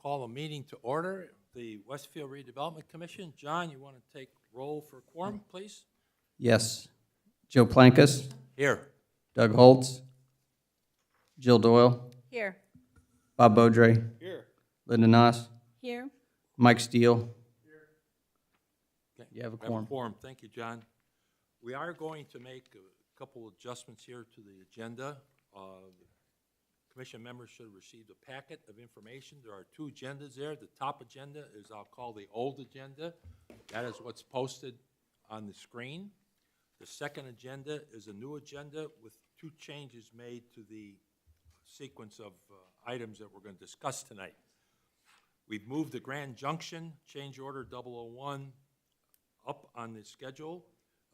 call a meeting to order, the Westfield Redevelopment Commission. John, you want to take roll for quorum, please? Yes. Joe Plankus, Here. Doug Holtz, Jill Doyle, Here. Bob Beaudre, Here. Linda Noss, Here. Mike Steele. Okay. You have a We quorum. quorum. Thank you, John. We are going to make a couple adjustments here to the agenda. Commission members should have received a packet of information. There are two agendas there. The top agenda is, I'll call the old agenda. That is what's posted on the screen. The second agenda is a new agenda with two changes made to the sequence of items that we're going to discuss tonight. We've moved the Grand Junction change order 001 up on the schedule,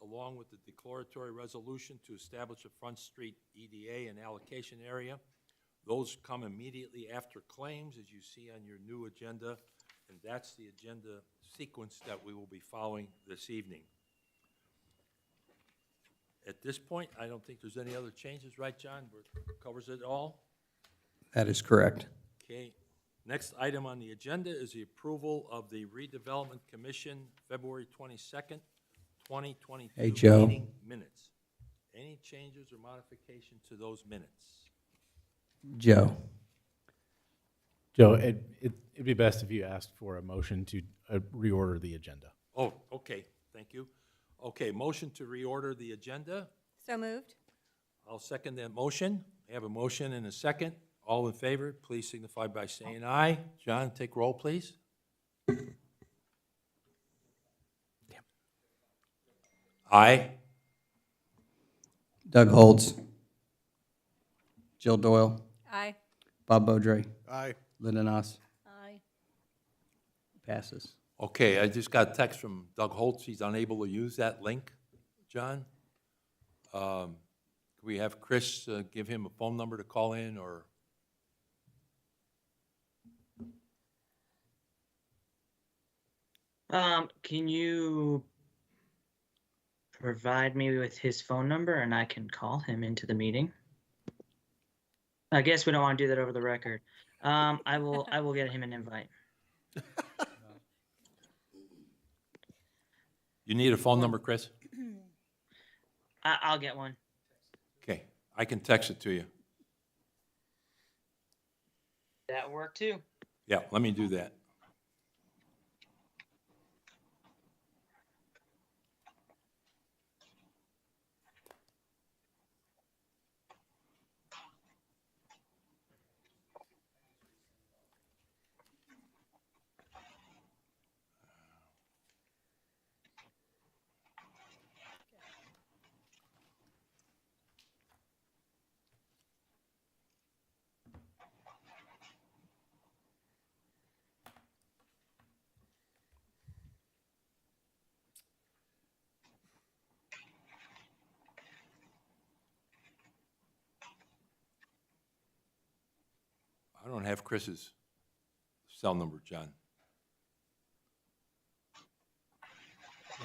along with the declaratory resolution to establish a Front Street EDA and allocation area. Those come immediately after claims, as you see on your new agenda, and that's the agenda sequence that we will be following this evening. At this point, I don't think there's any other changes, right, John? Covers it all? That is correct. Okay. Next item on the agenda is the approval of the Redevelopment Commission February 22nd, 2022 Hey, Joe. meeting minutes. Any changes or modifications to those minutes? Joe. Joe, it'd be best if you asked for a motion to reorder the agenda. Oh, okay, thank you. Okay, motion to reorder the agenda. So moved. I'll second that motion. I have a motion and a second. All in favor, please signify by saying aye. John, take roll, please. Aye. Doug Holtz, Jill Doyle, Aye. Bob Beaudre, Aye. Linda Noss. Aye. Passes. Okay, I just got a text from Doug Holtz. He's unable to use that link, John. Can we have Chris give him a phone number to call in, or? Can you provide me with his phone number and I can call him into the meeting? I guess we don't want to do that over the record. I will get him an invite. You need a phone number, Chris? I'll get one. Okay, I can text it to you. That work too. Yeah, let me do that. I don't have Chris's cell number, John.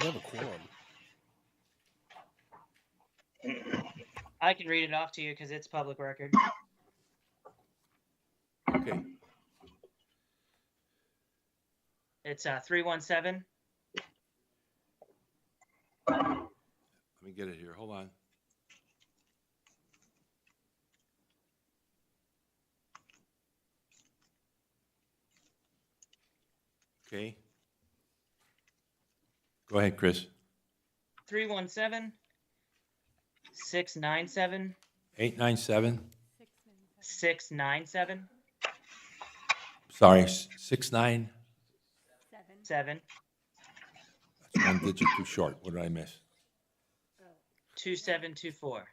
We have a quorum. I can read it off to you because it's public record. Okay, It's 317. let me get it here. Hold on. Okay. Go ahead, Chris. 317 697 897, 697 sorry, 69. 7 That's one digit too short. What did I miss? 2724.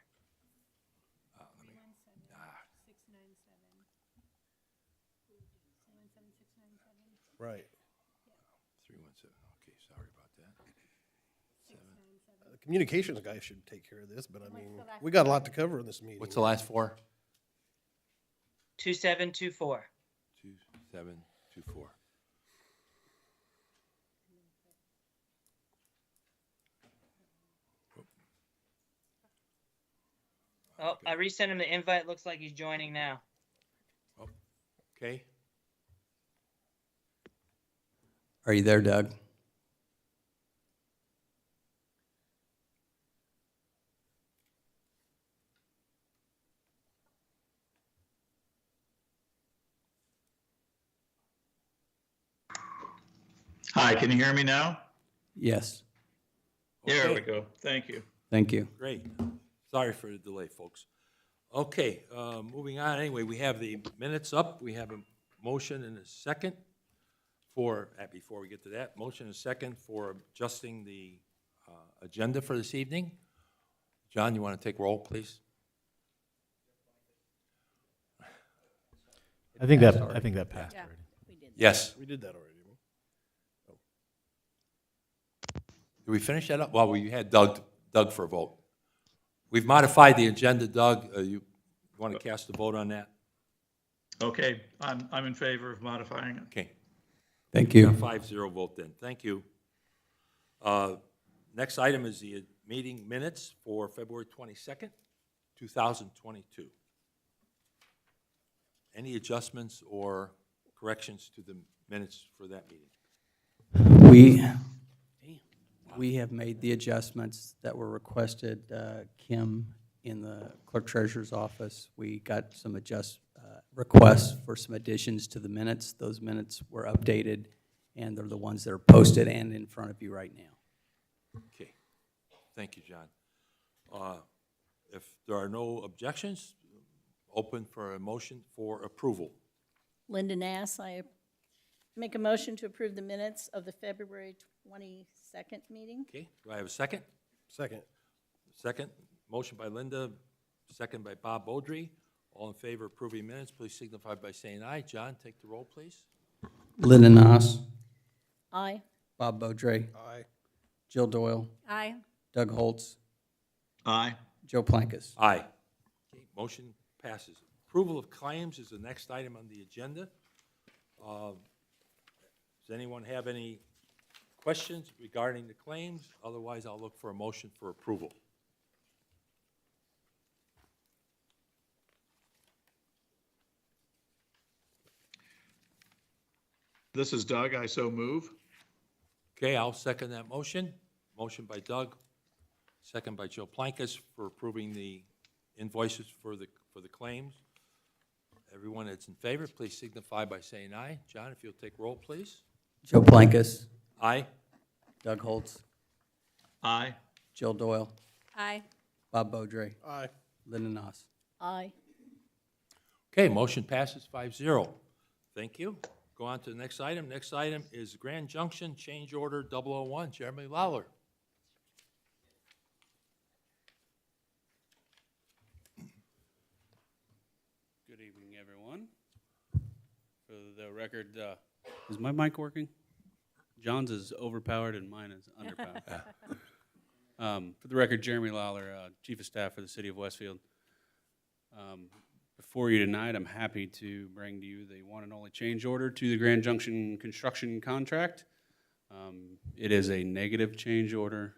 Right. 317. Okay, sorry about that. The communications guy should take care of this, but I mean, we got a lot to cover in this meeting. What's the last four? 2724. 2724. Oh, I resent him the invite. Looks like he's joining now. Okay. Are you there, Doug? Hi, can you hear me now? Yes. There Okay. we go. Thank you. Thank you. Great. Sorry for the delay, folks. Okay, moving on. Anyway, we have the minutes up. We have a motion and a second for, before we get to that, motion and a second for adjusting the agenda for this evening. John, you want to take roll, please? I think that passed already. Yes. We did that already. Did we finish that up? Well, we had Doug for a vote. We've modified the agenda, Doug. You want to cast a vote on that? Okay, I'm in favor of modifying it. Okay. Thank you. 5-0 vote then. Thank you. Next item is the meeting minutes for February 22nd, 2022. Any adjustments or corrections to the minutes for that meeting? We have made the adjustments that were requested. Kim, in the clerk treasurer's office, we got some requests for some additions to the minutes. Those minutes were updated, and they're the ones that are posted and in front of you right now. Okay. Thank you, John. If there are no objections, open for a motion for approval. Linda Nass, I make a motion to approve the minutes of the February 22nd meeting. Okay, do I have a second? Second. Second, motion by Linda, second by Bob Beaudry. All in favor of approving minutes, please signify by saying aye. John, take the roll, please. Linda Nass, Aye. Bob Beaudry, Aye. Jill Doyle, Aye. Doug Holtz, Aye. Joe Plankus. Aye. Okay, motion passes. Approval of claims is the next item on the agenda. Does anyone have any questions regarding the claims? Otherwise, I'll look for a motion for approval. This is Doug. I so move. Okay, I'll second that motion. Motion by Doug, second by Joe Plankus for approving the invoices for the claims. Everyone that's in favor, please signify by saying aye. John, if you'll take roll, please. Joe Plankus, Aye. Doug Holtz, Aye. Jill Doyle, Aye. Bob Beaudry, Aye. Linda Nass. Aye. Okay, motion passes 5-0. Thank you. Go on to the next item. Next item is Grand Junction Change Order 001. Jeremy Lawler. Good evening, everyone. For the record, is my mic working? John's is overpowered and mine is underpowered. For the record, Jeremy Lawler, Chief of Staff for the City of Westfield. Before you tonight, I'm happy to bring to you the one and only change order to the Grand Junction construction contract. It is a negative change order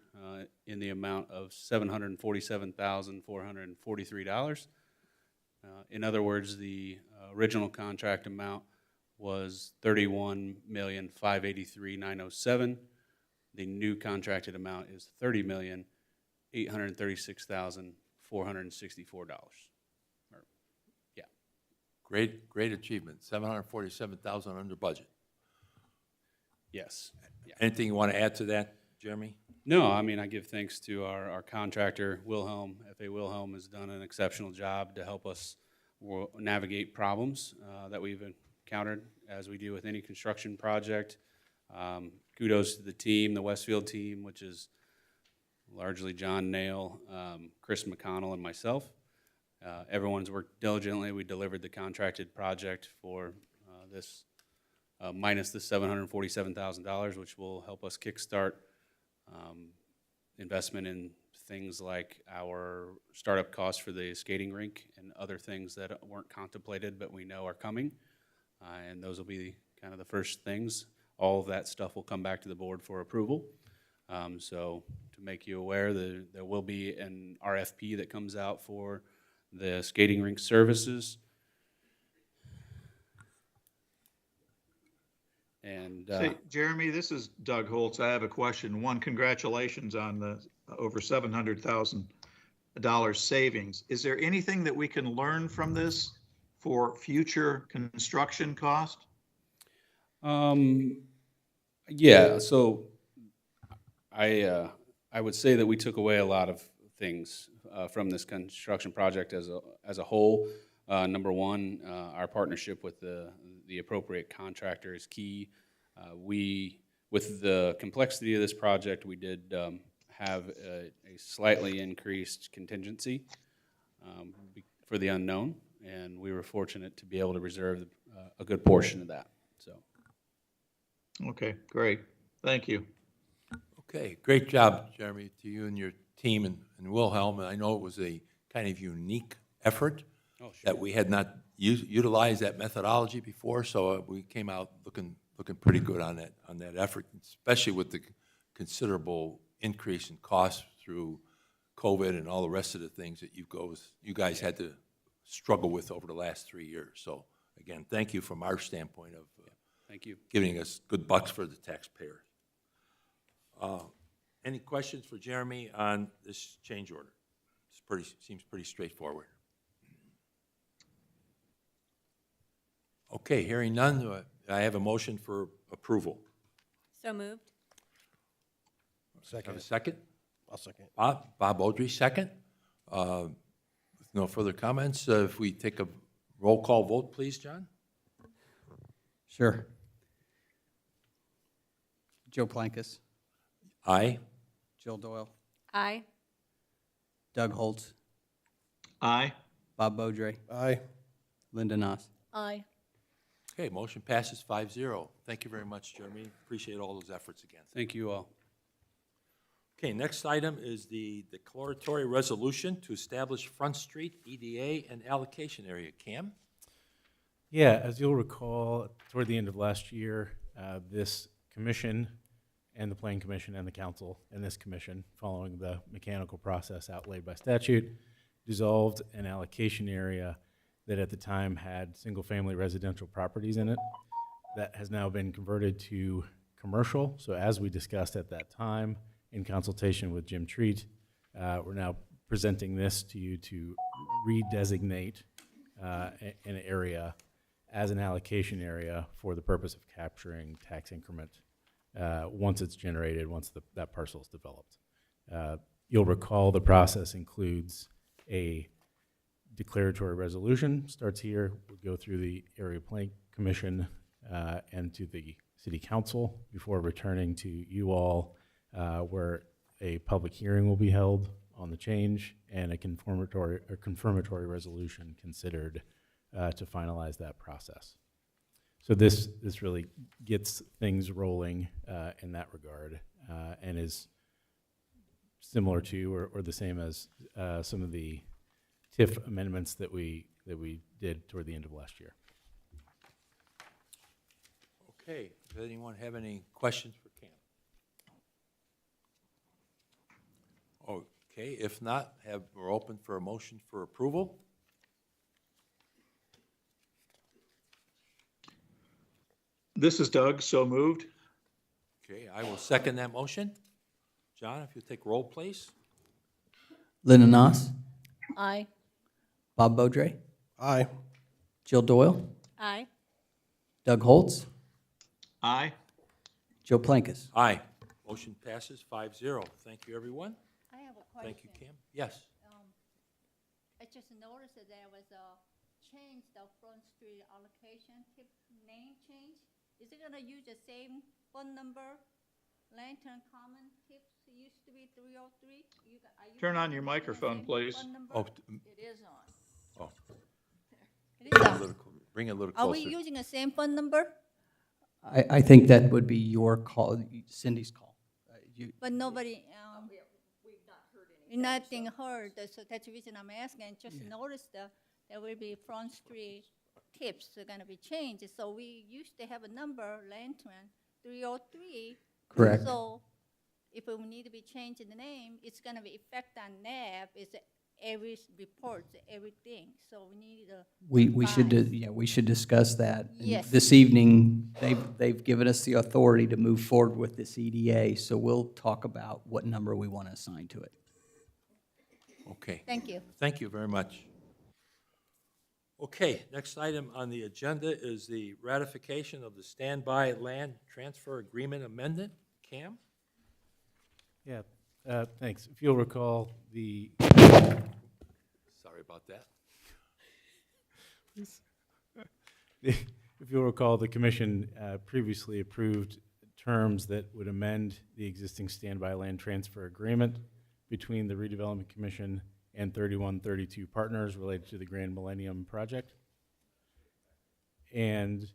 in the amount of $747,443. In other words, the original contract amount was $31,583,907. The new contracted amount is $30,836,464. Great achievement. 747,000 under budget. Yes. Yeah. Anything you want to add to that, Jeremy? No, I mean, I give thanks to our contractor, Wilhelm. F.A. Wilhelm has done an exceptional job to help us navigate problems that we've encountered as we do with any construction project. Kudos to the team, the Westfield team, which is largely John Nail, Chris McConnell, and myself. Everyone's worked diligently. We delivered the contracted project for this minus the $747,000, which will help us kickstart investment in things like our startup costs for the skating rink and other things that weren't contemplated but we know are coming. And those will be kind of the first things. All of that stuff will come back to the board for approval. So to make you aware, there will be an RFP that comes out for the skating rink services. And Say, Jeremy, this is Doug Holtz. I have a question. One, congratulations on the over $700,000 savings. Is there anything that we can learn from this for future construction cost? yeah, so I would say that we took away a lot of things from this construction project as a whole. Number one, our partnership with the appropriate contractor is key. With the complexity of this project, we did have a slightly increased contingency for the unknown, and we were fortunate to be able to reserve a good portion of that. So, Okay, great. Thank you. Okay, great job, Jeremy, to you and your team and Wilhelm. And I know it was a kind of unique effort that we had not utilized that methodology before, so we came out looking pretty good on that effort, especially with the considerable increase in costs through COVID and all the rest of the things that you guys had to struggle with over the last 3 years. So again, thank you from our standpoint of thank you. giving us good bucks for the taxpayer. Any questions for Jeremy on this change order? Seems pretty straightforward. Okay, hearing none, do I have a motion for approval. So moved. Have Second. a second? I'll second. Bob Audrey, second. With no further comments, if we take a roll call vote, please, John? Sure. Joe Plankus, Aye. Jill Doyle, Aye. Doug Holtz, Aye. Bob Beaudry, Aye. Linda Noss. Aye. Okay, motion passes 5-0. Thank you very much, Jeremy. Appreciate all those efforts again. Thank you all. Okay, next item is the declaratory resolution to establish Front Street EDA and allocation area. Cam? Yeah, as you'll recall, toward the end of last year, this commission and the Plan Commission and the council and this commission, following the mechanical process outlaid by statute, dissolved an allocation area that at the time had single-family residential properties in it. That has now been converted to commercial. So as we discussed at that time, in consultation with Jim Treat, we're now presenting this to you to redesignate an area as an allocation area for the purpose of capturing tax increment once it's generated, once that parcel is developed. You'll recall the process includes a declaratory resolution, starts here, we go through the Area Plan Commission and to the City Council before returning to you all, where a public hearing will be held on the change and a confirmatory resolution considered to finalize that process. So this really gets things rolling in that regard and is similar to or the same as some of the TIF amendments that we did toward the end of last year. Okay, does anyone have any questions for Cam? Okay, if not, we're open for a motion for approval. This is Doug, so moved. Okay, I will second that motion. John, if you take roll, please. Linda Noss, Aye. Bob Beaudry, Aye. Jill Doyle, Aye. Doug Holtz, Aye. Joe Plankus. Aye. Motion passes 5-0. Thank you, everyone. I have a question. Thank you, Cam. Yes. I just noticed that there was a change, the Front Street allocation tip name change. Is it gonna use the same phone number? Lantern Common tips used to be 303. Are you Turn gonna on your use the microphone, same please. phone number? Oh, It is on. oh, It is on. bring it a little Are we closer. using the same phone number? I think that would be your call, Cindy's call. But nobody, nothing heard, so that's the reason I'm asking. Just noticed there will be Front Street tips are gonna be changed. So we used to have a number, Lantern 303. Correct. So if we need to be changing the name, it's gonna be effect on NAB. Is it every report, everything, so we need to. We should, revise. yeah, we should discuss that. And Yes. this evening, they've given us the authority to move forward with this EDA, so we'll talk about what number we want to assign to it. Okay. Thank you. Thank you very much. Okay, next item on the agenda is the ratification of the standby land transfer agreement amendment. Cam? Yeah, thanks. If you'll recall, Sorry about that. if you'll recall, the commission previously approved terms that would amend the existing standby land transfer agreement between the Redevelopment Commission and 3132 partners related to the Grand Millennium Project. And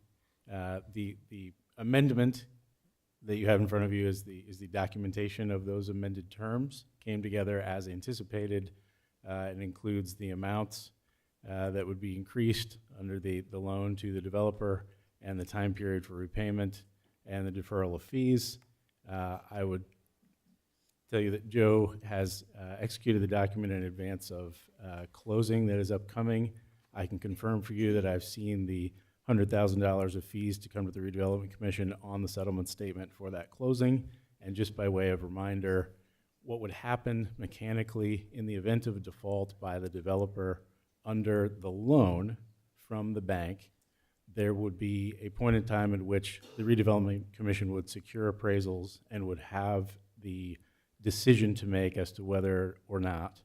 the amendment that you have in front of you is the documentation of those amended terms. Came together as anticipated. It includes the amounts that would be increased under the loan to the developer and the time period for repayment and the deferral of fees. I would tell you that Joe has executed the document in advance of closing that is upcoming. I can confirm for you that I've seen the $100,000 of fees to come to the Redevelopment Commission on the settlement statement for that closing. And just by way of reminder, what would happen mechanically in the event of a default by the developer under the loan from the bank, there would be a point in time at which the Redevelopment Commission would secure appraisals and would have the decision to make as to whether or not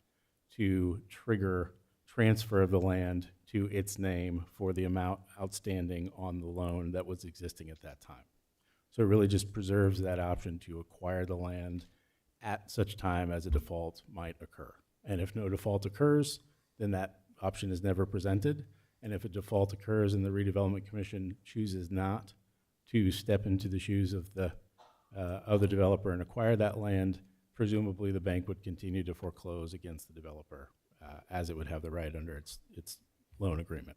to trigger transfer of the land to its name for the amount outstanding on the loan that was existing at that time. So it really just preserves that option to acquire the land at such time as a default might occur. And if no default occurs, then that option is never presented. And if a default occurs and the Redevelopment Commission chooses not to step into the shoes of the developer and acquire that land, presumably the bank would continue to foreclose against the developer as it would have the right under its loan agreement.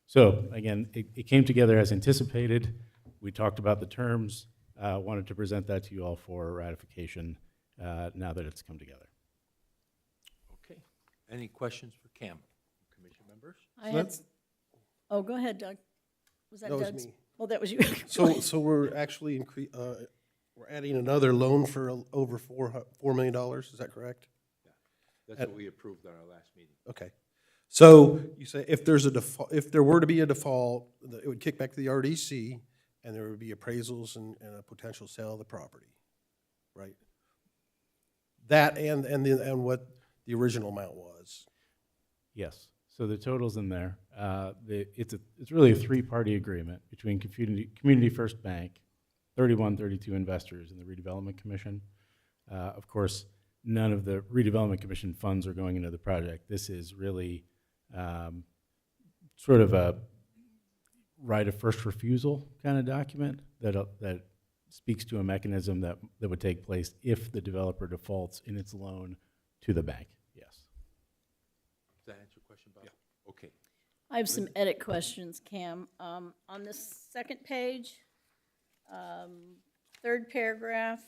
So again, it came together as anticipated. We talked about the terms, wanted to present that to you all for ratification now that it's come together. Okay. Any questions for Cam, commission members? I had, oh, go ahead, Doug. Was that That was Doug's? me. Oh, that was you. So we're actually we're adding another loan for over $4 million, is that correct? That's what we approved on our last meeting. Okay. So you say if there's a default, if there were to be a default, it would kick back to the RDC and there would be appraisals and a potential sale of the property, right? That and what the original amount was. Yes. So the total's in there. It's really a three-party agreement between Community First Bank, 3132 investors, and the Redevelopment Commission. Of course, none of the Redevelopment Commission funds are going into the project. This is really sort of a right of first refusal kind of document that speaks to a mechanism that would take place if the developer defaults in its loan to the bank. Yes. Does that answer your question, Bob? Yeah. Okay. I have some edit questions, Cam. On this second page, third paragraph,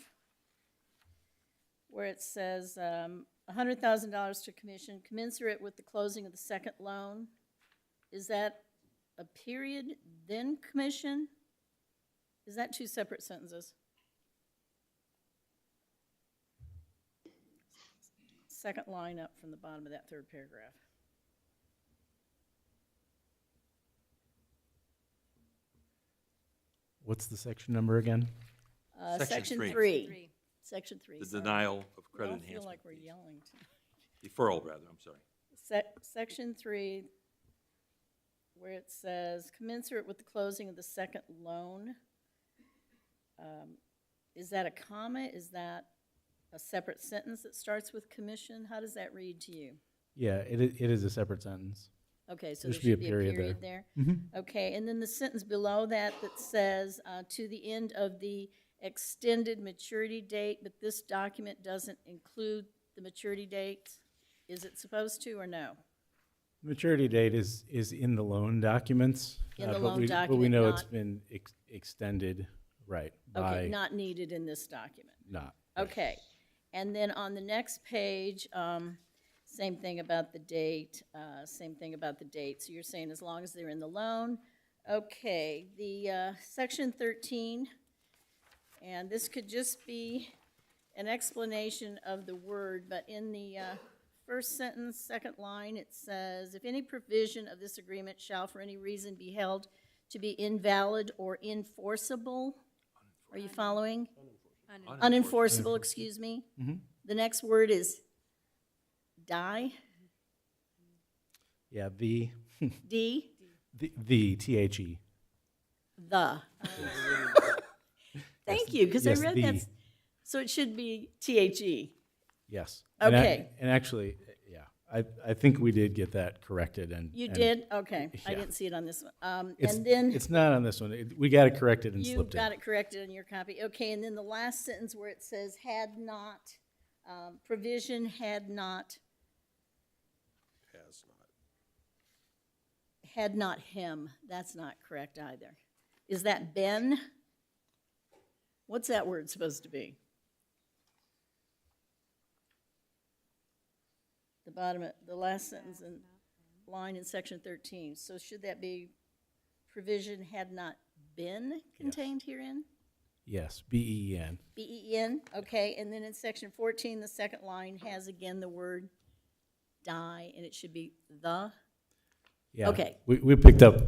where it says $100,000 to commission commensurate with the closing of the second loan. Is that a period, then commission? Is that two separate sentences? Second line up from the bottom of that third paragraph. What's the section number again? Section Section three. 3. Section 3. The sorry. denial of We credit all feel enhancement like we're fees. yelling. Deferral, rather, I'm sorry. Section 3, where it says commensurate with the closing of the second loan. Is that a comma? Is that a separate sentence that starts with commission? How does that read to you? Yeah, it is a separate sentence. Okay, so There there should be a period there. Mhm. Okay, and then the sentence below that that says to the end of the extended maturity date, but this document doesn't include the maturity date. Is it supposed to or no? Maturity date is in the loan documents. In the but loan we document, know it's not- been extended, right, Okay, by not needed in this document. not. Okay, and then on the next page, Same thing about the date, same thing about the date. So you're saying as long as they're in the loan. Okay, the section 13, and this could just be an explanation of the word, but in the first sentence, second line, it says, if any provision of this agreement shall for any reason be held to be invalid or enforceable, are you following? Unenforceable, excuse me. The next word is die, Yeah, the, D, T-H-E. the. Thank you, because I yes, read the. that, so it should be T-H-E. Yes. Okay. And actually, yeah, I think we did get that corrected and. You and did? Okay, I yeah. didn't see it on this one. It's, And then it's not on this one. We got it corrected and you slipped got in. it corrected in your copy. Okay, and then the last sentence where it says had not, provision had not, Has not. had not him. That's not correct either. Is that been? What's that word supposed to be? The bottom, of the last sentence in line in section 13. So should that be provision had not been contained herein? Yes, B-E-E-N. B-E-N, okay, and then in section 14, the second line has again the word die, and it should be the. Yeah. Okay. We picked up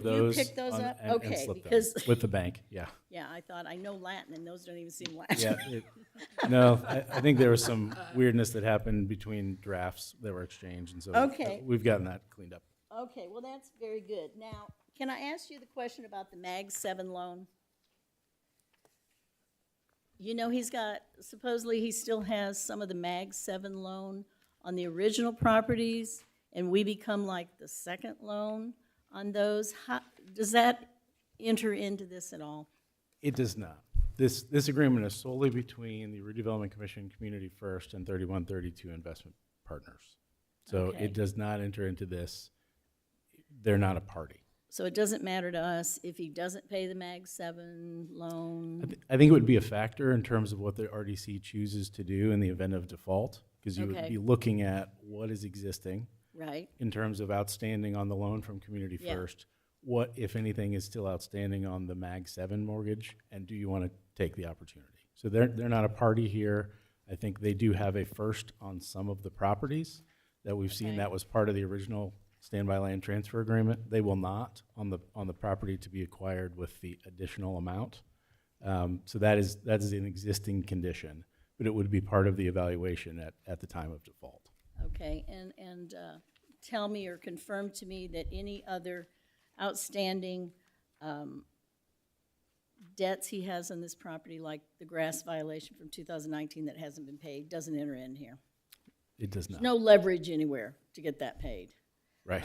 those. picked those on- up? and Okay, slipped them because- with the bank, yeah. Yeah, I thought, I know Latin, and those don't even seem Latin. Yeah, no, I think there was some weirdness that happened between drafts that were exchanged, and so Okay. we've gotten that cleaned up. Okay, well, that's very good. Now, can I ask you the question about the MAG 7 loan? You know, he's got, supposedly he still has some of the MAG 7 loan on the original properties, and we become like the second loan on those. How, does that enter into this at all? It does not. This agreement is solely between the Redevelopment Commission, Community First, and 3132 Investment Partners. So Okay. it does not enter into this. They're not a party. So it doesn't matter to us if he doesn't pay the MAG 7 loan? I think it would be a factor in terms of what the RDC chooses to do in the event of default, because you would Okay. be looking at what is existing Right, in terms of outstanding on the loan from Community Yeah. First. What, if anything, is still outstanding on the MAG 7 mortgage, and do you want to take the opportunity? So they're not a party here. I think they do have a first on some of the properties that we've seen. Okay. That was part of the original standby land transfer agreement. They will not on the property to be acquired with the additional amount. So that is an existing condition, but it would be part of the evaluation at the time of default. okay, and tell me or confirm to me that any other outstanding debts he has on this property, like the grass violation from 2019 that hasn't been paid, doesn't enter in here. It does not. No leverage anywhere to get that paid, Right.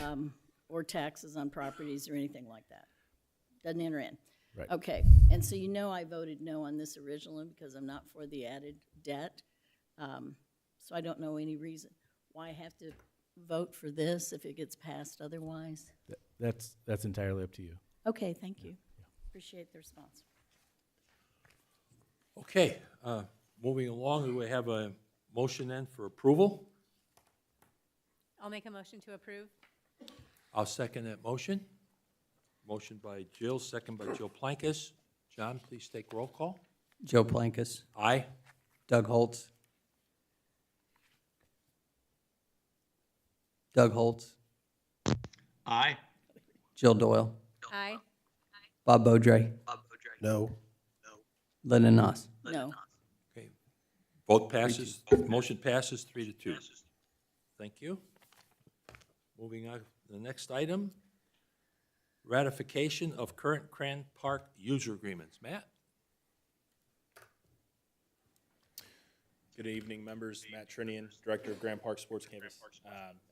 or taxes on properties or anything like that. Doesn't enter in. Right. Okay, and so you know I voted no on this original one because I'm not for the added debt. So I don't know any reason why I have to vote for this if it gets passed otherwise. That's entirely up to you. Okay, thank you. Appreciate the response. Okay, moving along, we have a motion then for approval. I'll make a motion to approve. I'll second that motion. Motion by Jill, second by Jill Plankus. John, please take roll call. Joe Plankus, Aye. Doug Holtz. Doug Holtz, Aye. Jill Doyle, Aye. Bob Bodray, No. Lennon Noss. No. Okay. Vote passes, motion passes 3-2. Thank you. Moving on to the next item, ratification of current Cran Park user agreements. Matt? Good evening, members. Matt Trinian, Director of Grand Park Sports Campus.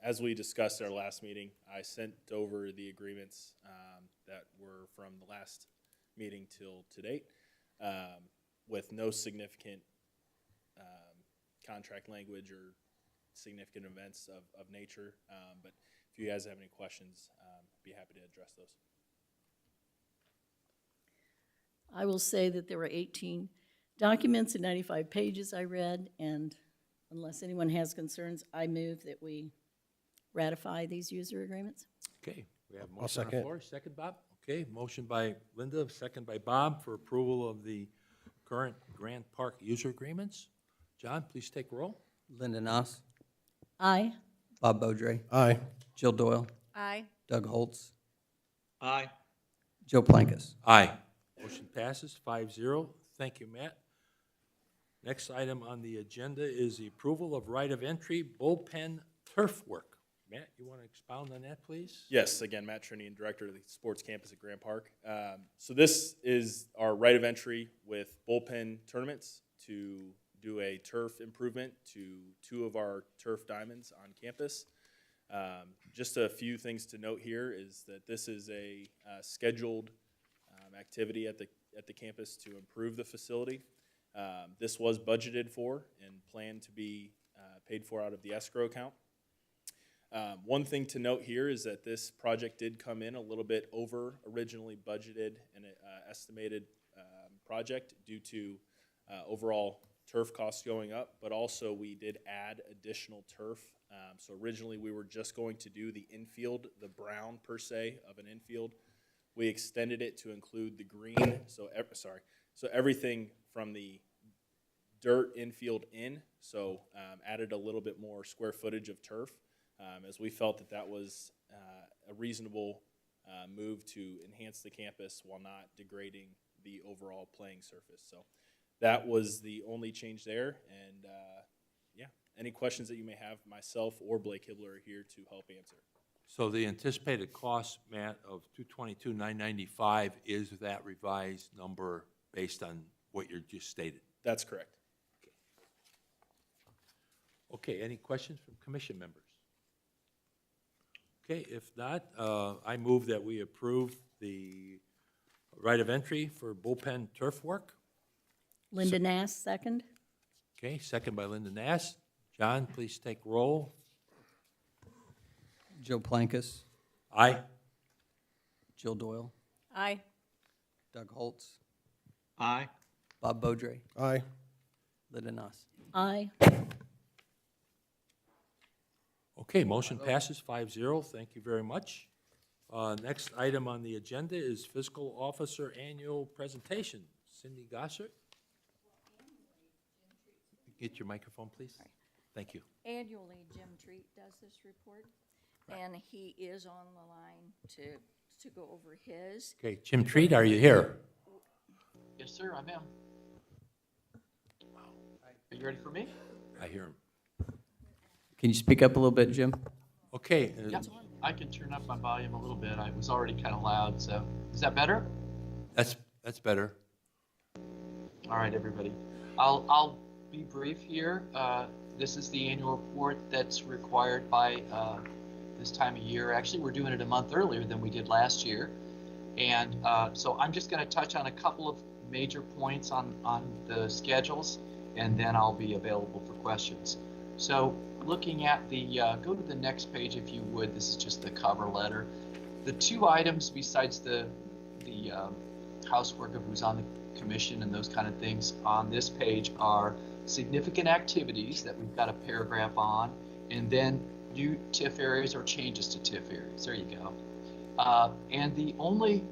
As we discussed at our last meeting, I sent over the agreements that were from the last meeting till to date, with no significant contract language or significant events of nature. But if you guys have any questions, be happy to address those. I will say that there were 18 documents and 95 pages I read, and unless anyone has concerns, I move that we ratify these user agreements. Okay, we have a I'll motion on the second it. floor. Second, Bob? Okay, motion by Linda, second by Bob for approval of the current Grand Park user agreements. John, please take roll. Linda Knopf, Aye. Bob Bodray, Aye. Jill Doyle, Aye. Doug Holtz, Aye. Joe Plankus. Aye. Motion passes 5-0. Thank you, Matt. Next item on the agenda is the approval of right of entry bullpen turf work. Matt, you want to expound on that, please? Yes, again, Matt Trinian, Director of the Sports Campus at Grand Park. So this is our right of entry with Bullpen tournaments to do a turf improvement to 2 of our turf diamonds on campus. Just a few things to note here is that this is a scheduled activity at the campus to improve the facility. This was budgeted for and planned to be paid for out of the escrow account. One thing to note here is that this project did come in a little bit over originally budgeted and estimated project due to overall turf costs going up, but also we did add additional turf. So originally we were just going to do the infield, the brown per se of an infield. We extended it to include the green, so everything from the dirt infield in, so added a little bit more square footage of turf, as we felt that that was a reasonable move to enhance the campus while not degrading the overall playing surface. So that was the only change there, and yeah, any questions that you may have, myself or Blake Hibbler are here to help answer. So the anticipated cost, Matt, of $222,995 is that revised number based on what you just stated? That's correct. Okay, any questions from commission members? Okay, if not, I move that we approve the right of entry for bullpen turf work. Linda Nass, second. Okay, second by Linda Nass. John, please take roll. Joe Plankus, Aye. Jill Doyle, Aye. Doug Holtz, Aye. Bob Bodray, Aye. Linda Knopf. Aye. Okay, motion passes 5-0. Thank you very much. Next item on the agenda is fiscal officer annual presentation. Cindy Gossert? Get your microphone, please. Thank you. Annually, Jim Treat does this report, and he is on the line to go over his. Okay, Jim Treat, are you here? Yes, sir, I am. Are you ready for me? I hear him. Can you speak up a little bit, Jim? Okay. Yeah, I can turn up my volume a little bit. I was already kind of loud, so is that better? That's better. All right, everybody. I'll be brief here. This is the annual report that's required by this time of year. Actually, we're doing it a month earlier than we did last year. And so I'm just going to touch on a couple of major points on the schedules, and then I'll be available for questions. So looking at the, go to the next page if you would. This is just the cover letter. The 2 items besides the housework of who's on the commission and those kind of things on this page are significant activities that we've got a paragraph on, and then new TIF areas or changes to TIF areas. There you go. And the only,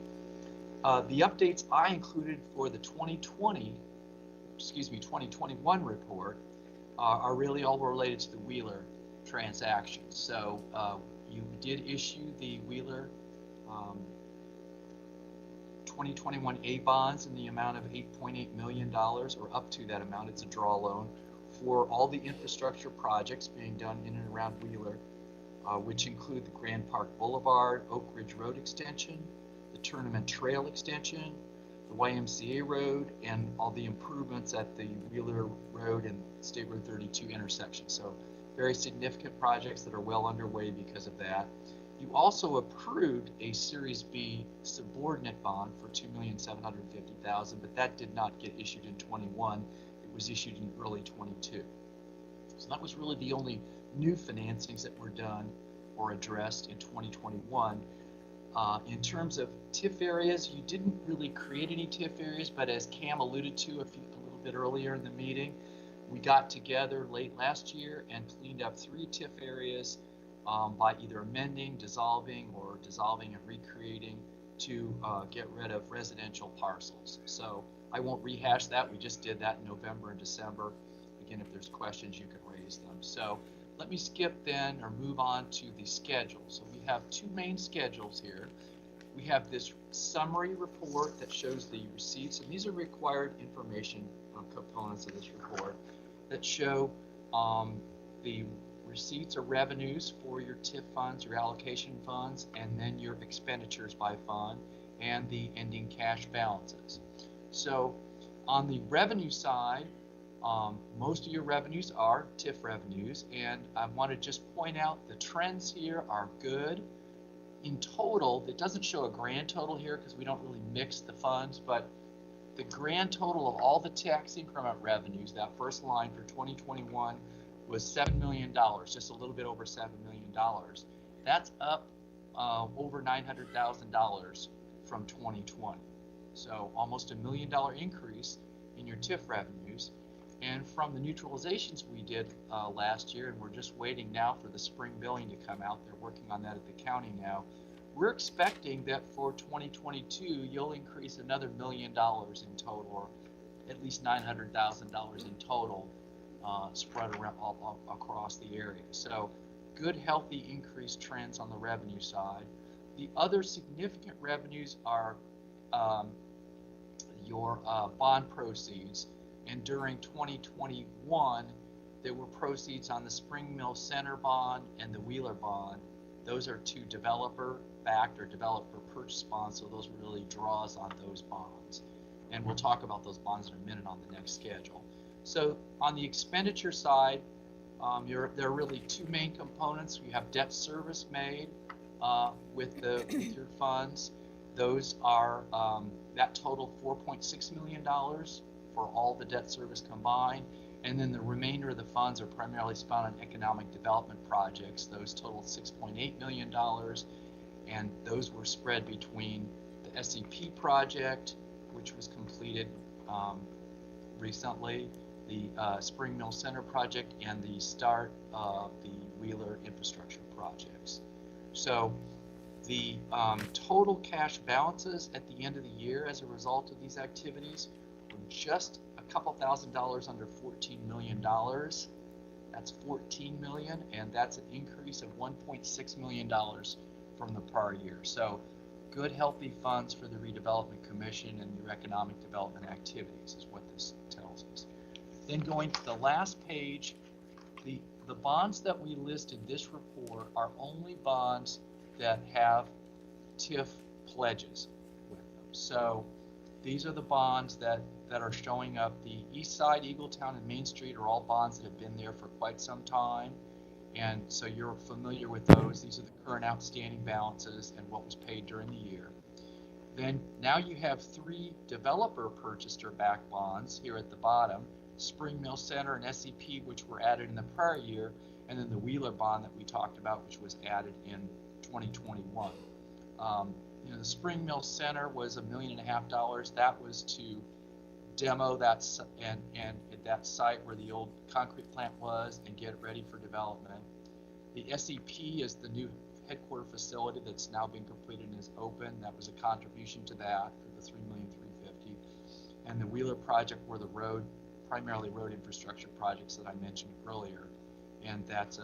the updates I included for the 2021 report are really all related to the Wheeler transactions. So you did issue the Wheeler 2021 A bonds in the amount of $8.8 million, or up to that amount. It's a draw loan for all the infrastructure projects being done in and around Wheeler, which include the Grand Park Boulevard, Oak Ridge Road extension, the Tournament Trail extension, the YMCA Road, and all the improvements at the Wheeler Road and State Road 32 intersection. So very significant projects that are well underway because of that. You also approved a Series B subordinate bond for $2,750,000, but that did not get issued in 21. It was issued in early 22. So that was really the only new financings that were done or addressed in 2021. In terms of TIF areas, you didn't really create any TIF areas, but as Cam alluded to a little bit earlier in the meeting, We got together late last year and cleaned up 3 TIF areas by either amending, dissolving, and recreating to get rid of residential parcels. So I won't rehash that. We just did that in November and December. Again, if there's questions, you can raise them. So let me skip then or move on to the schedule. So we have 2 main schedules here. We have this summary report that shows the receipts, and these are required information components of this report that show the receipts or revenues for your TIF funds, your allocation funds, and then your expenditures by fund and the ending cash balances. So on the revenue side, most of your revenues are TIF revenues, and I want to just point out the trends here are good. In total, it doesn't show a grand total here because we don't really mix the funds, but the grand total of all the tax increment revenues, that first line for 2021, was $7 million, just a little bit over $7 million. That's up over $900,000 from 2020. So almost $1 million increase in your TIF revenues. And from the neutralizations we did last year, and we're just waiting now for the spring billing to come out, they're working on that at the county now. We're expecting that for 2022, you'll increase another $1 million in total, or at least $900,000 in total, spread around all across the area. So good, healthy increased trends on the revenue side. The other significant revenues are your bond proceeds. And during 2021, there were proceeds on the Spring Mill Center bond and the Wheeler bond. Those are 2 developer-backed or developer-purchased bonds, so those were really draws on those bonds. And we'll talk about those bonds in a minute on the next schedule. So on the expenditure side, there are really 2 main components. You have debt service made with your funds. Those are that total $4.6 million for all the debt service combined, and then the remainder of the funds are primarily spent on economic development projects. Those totaled $6.8 million, and those were spread between the SEP project, which was completed recently, the Spring Mill Center project, and the start of the Wheeler infrastructure projects. So the total cash balances at the end of the year as a result of these activities were just a couple $1,000s under $14 million. That's $14 million, and that's an increase of $1.6 million from the prior year. So good, healthy funds for the Redevelopment Commission and your economic development activities is what this tells us. Then going to the last page, the bonds that we list in this report are only bonds that have TIF pledges with them. So these are the bonds that are showing up. The East Side, Eagletown, and Main Street are all bonds that have been there for quite some time. And so you're familiar with those. These are the current outstanding balances and what was paid during the year. Then now you have 3 developer purchased or backed bonds here at the bottom, Spring Mill Center and SEP, which were added in the prior year, and then the Wheeler bond that we talked about, which was added in 2021. The Spring Mill Center was $1.5 million. That was to demo that and at that site where the old concrete plant was and get it ready for development. The SEP is the new headquarter facility that's now been completed and is open. That was a contribution to that for the $3,350,000. And the Wheeler project were the primarily road infrastructure projects that I mentioned earlier. And that's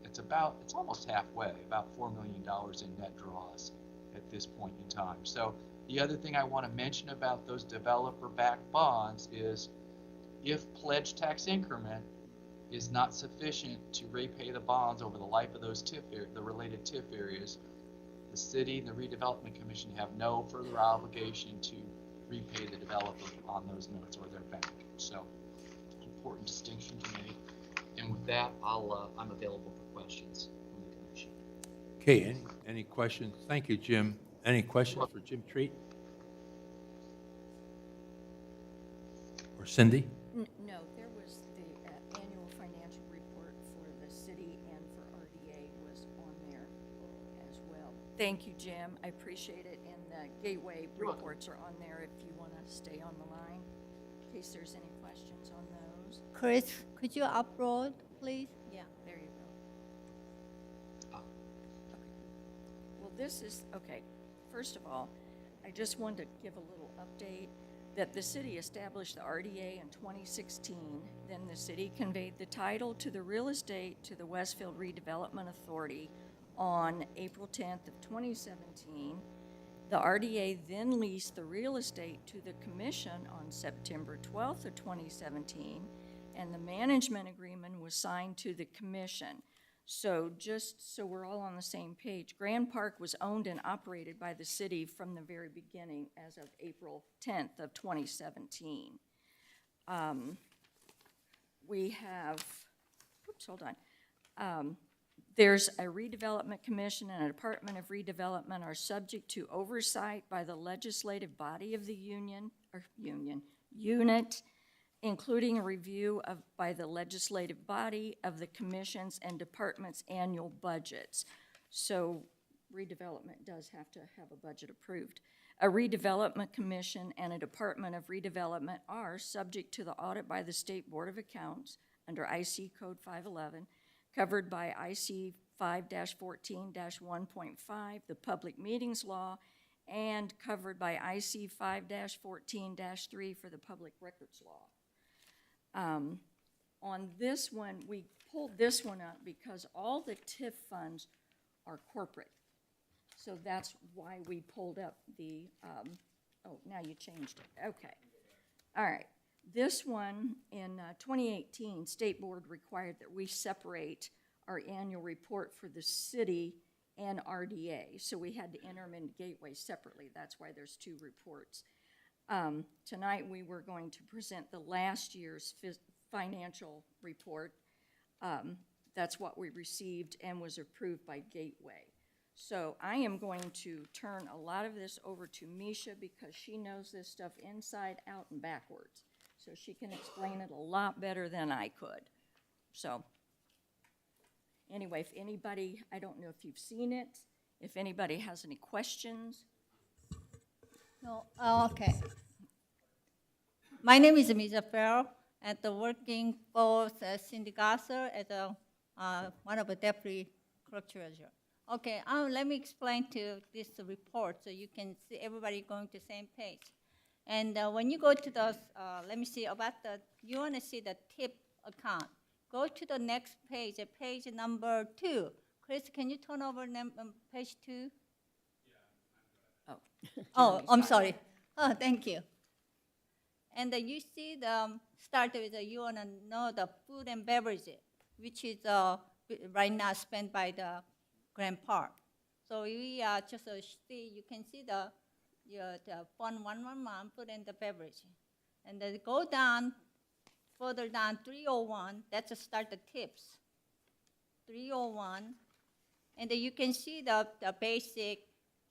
it's almost halfway, about $4 million in net draws at this point in time. So the other thing I want to mention about those developer-backed bonds is if pledge tax increment is not sufficient to repay the bonds over the life of those the related TIF areas, the city and the Redevelopment Commission have no further obligation to repay the developer on those notes or their bank. So important distinction to make. And with that, I'm available for questions from the commission. Okay, any questions? Thank you, Jim. Any questions for Jim Treat? Or Cindy? No, there was the annual financial report for the city and for RDA was on there as well. Thank you, Jim. I appreciate it. And the Gateway reports are on there if you want to stay on the line. case there's any questions on those. Chris, could you upload, please? Yeah, there you go. Ah. Okay. Well, this is, okay, first of all, I just wanted to give a little update that the city established the RDA in 2016. Then the city conveyed the title to the real estate to the Westfield Redevelopment Authority on April 10th of 2017. The RDA then leased the real estate to the commission on September 12th of 2017, and the management agreement was signed to the commission. So just so we're all on the same page, Grand Park was owned and operated by the city from the very beginning as of April 10th of 2017. We have, oops, hold on. There's a redevelopment commission and a Department of Redevelopment are subject to oversight by the legislative body of the unit, including a review by the legislative body of the commission's and department's annual budgets. So redevelopment does have to have a budget approved. A redevelopment commission and a Department of Redevelopment are subject to the audit by the State Board of Accounts under IC Code 511, covered by IC 5-14-1.5, the Public Meetings Law, and covered by IC 5-14-3 for the Public Records Law. On this one, we pulled this one up because all the TIF funds are corporate. So that's why we pulled up the, oh, now you changed it, okay. All right, this one in 2018, State Board required that we separate our annual report for the city and RDA. So we had to enter them in Gateway separately. That's why there's two reports. Tonight we were going to present the last year's financial report. That's what we received and was approved by Gateway. So I am going to turn a lot of this over to Misha because she knows this stuff inside out and backwards. So she can explain it a lot better than I could. So anyway, if anybody, I don't know if you've seen it, if anybody has any questions. No, okay. My name is Misha Farrell, and working for Cindy Gasser as one of the deputy clerk treasurer. Okay, let me explain to this report so you can see everybody going to the same page. And when you go to the, let me see about the, you want to see the tip account. Go to the next page, page number 2. Chris, can you turn over page 2? Oh, Oh, I'm sorry. Oh, thank you. And you see the start with you want to know the food and beverage, which is right now spent by the Grand Park. So we just see, you can see the fund 111 food and the beverage. And then go down, further down 301, that's the start the tips. 301, and then you can see the basic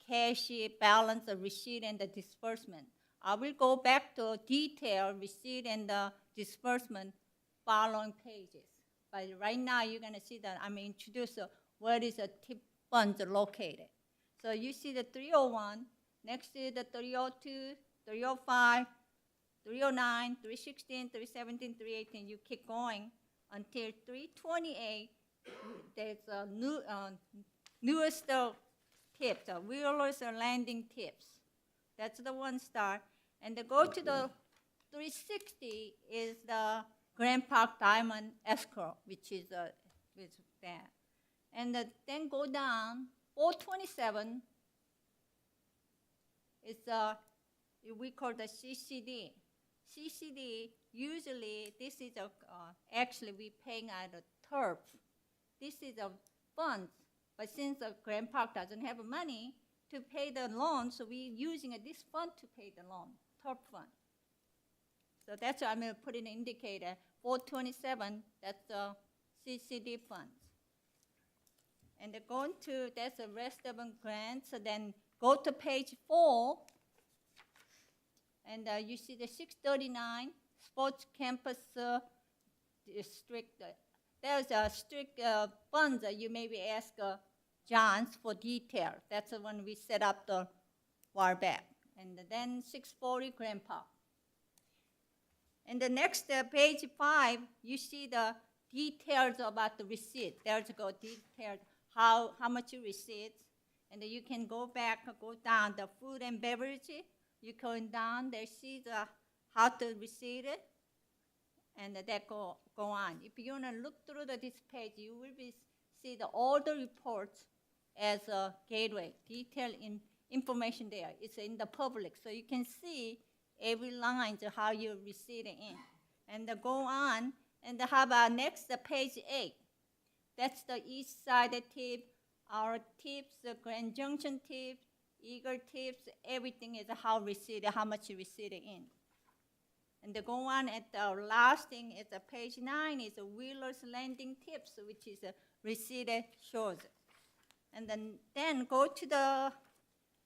cash balance, the receipt, and the disbursement. I will go back to detail receipt and the disbursement following pages. But right now, you're going to see that I'm introducing where is the tip funds located. So you see the 301, next to the 302, 305, 309, 316, 317, 318. You keep going until 328. There's a newest tips, wheelers or landing tips. That's the one star. And to go to the 360 is the Grand Park Diamond Escrow, which is that. And then go down, 427 is we call the CCD. CCD, usually this is actually we paying out a TURP. This is a fund, but since the Grand Park doesn't have money to pay the loan, so we're using this fund to pay the loan, TURP fund. So that's why I'm going to put in an indicator, 427, that's the CCD funds. And going to, that's the rest of them grants, so then go to page 4, and you see the 639 sports campus district. There's a strict funds that you maybe ask John's for detail. That's the one we set up the while back. And then 640 Grand Park. And the next, page 5, you see the details about the receipt. There's go detailed how much you receipt. And then you can go back, go down, the food and beverage, you go down, they see the how to receipt it, and that go on. If you wanna look through this page, you will see all the reports as a gateway, detailed information there. It's in the public, so you can see every line to how you receive it in. And go on, and how about next, page 8. That's the east side tip, our tips, the Grand Junction tips, Eagle tips, everything is how received, how much you receive it in. And go on at the last thing is page 9 is a Wheeler's Landing tips, which is a receipt shows. And then go to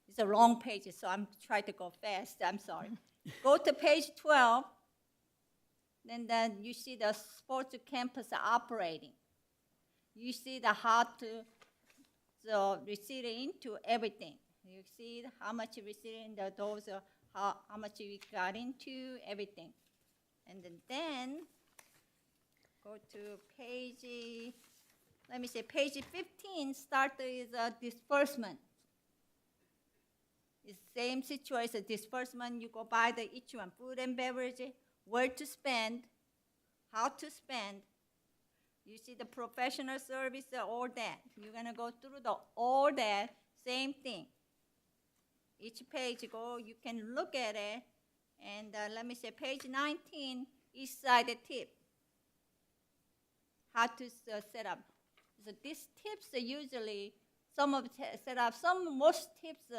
it's a long page, so I'm trying to go fast, I'm sorry. Go to page 12, then you see the sports campus operating. You see the how to receive into everything. You see how much you receive in those, how much we got into everything. And then go to page, let me say page 15, start is disbursement. It's same situation, disbursement, you go by each one, food and beverage, where to spend, how to spend. You see the professional service, all that. You're gonna go through all that, same thing. Each page you can look at it, and let me say page 19, each side tip. How to set up. So these tips are usually, some of set up, most tips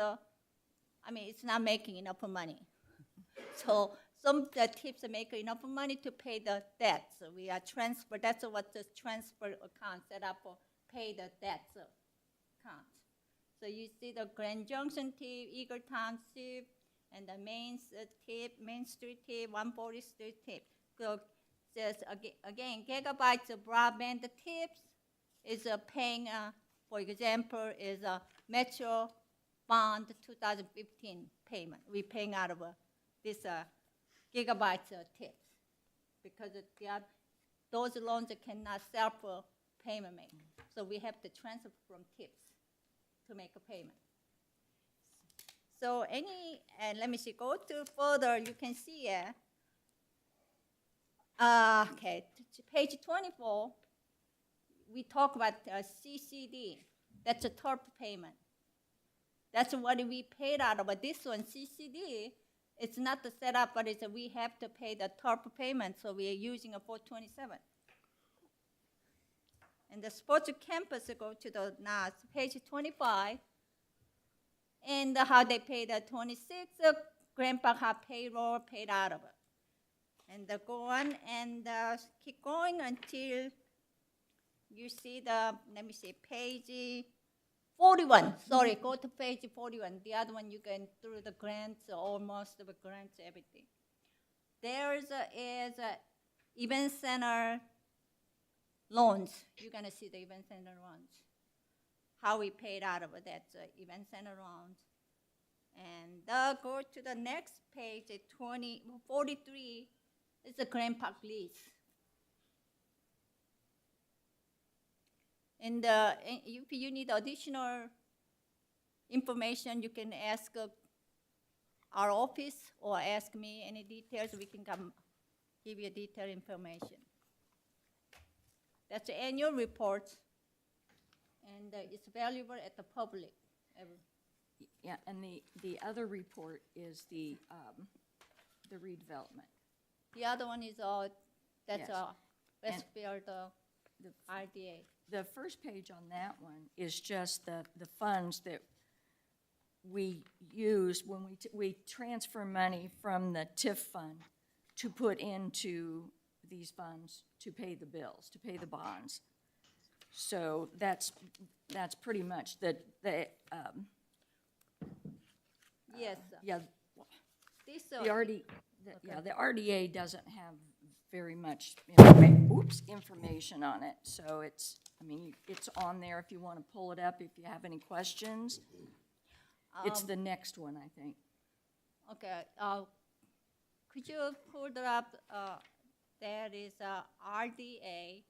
it's not making enough money. So some tips are making enough money to pay the debt. So we are transfer, that's what the transfer account set up for, pay the debts account. So you see the Grand Junction tip, Eagle Township, and the Main Street tip, 140 Street tip. So says again, gigabytes of broadband tips is paying, for example, is a Metro Bond 2015 payment. We're paying out of this gigabytes tips because those loans cannot self-payment make. So we have to transfer from tips to make a payment. So let me see, go to further, you can see okay, page 24, we talk about CCD, that's a TARP payment. That's what we paid out of, but this one, CCD, it's not the setup, but it's we have to pay the TARP payment, so we are using a 427. And the sports campus, go to the page 25, and how they pay the 26, Grand Park have payroll paid out of it. And go on and keep going until you see let me see, page 41, sorry, go to page 41. The other one you can through the grants, almost the grants, everything. There is event center loans. You're gonna see the event center loans. How we paid out of that event center loans. And go to the next page, 43, it's the Grand Park lease. And if you need additional information, you can ask our office or ask me any details. We can come give you detailed information. That's the annual report, and it's valuable at the public. Yeah, and the other report is the redevelopment. The other one is that's Yes. Westfield The RDA. The first page on that one is just the funds that we use when we transfer money from the TIF fund to put into these funds to pay the bills, to pay the bonds. So that's pretty much Yes. yeah. This The RDA doesn't have very much information on it, so it's on there if you want to pull it up if you have any questions. It's the next one, I think. Okay. could you pull it up, there is a RDA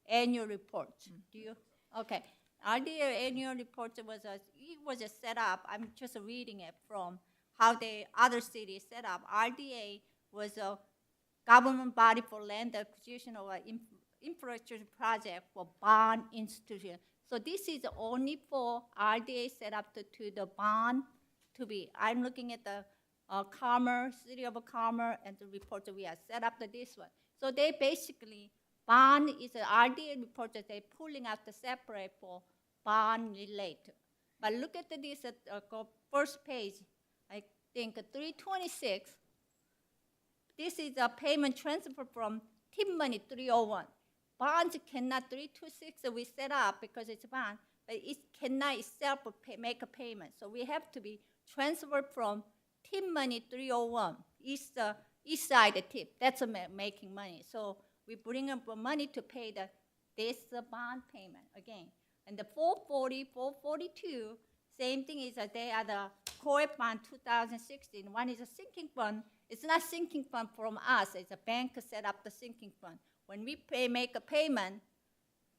annual report. Do you, okay. RDA annual report was a set up, I'm just reading it from how the other cities set up. RDA was a government body for land acquisition of an infrastructure project for bond institution. So this is only for RDA set up to the bond to be. I'm looking at the Commerce, City of Commerce, and the report that we have set up to this one. So they basically, bond is an RDA report that they're pulling out the separate for bond related. But look at this at first page, I think 326. This is a payment transfer from tip money 301. Bonds cannot, 326 we set up because it's a bond, but it cannot itself make a payment. So we have to be transferred from tip money 301, east side the tip. That's making money. So we bring up money to pay this bond payment again. And the 440, 442, same thing is that they are the core bond 2016. One is a sinking fund. It's not sinking fund from us. It's a bank set up the sinking fund. When we make a payment,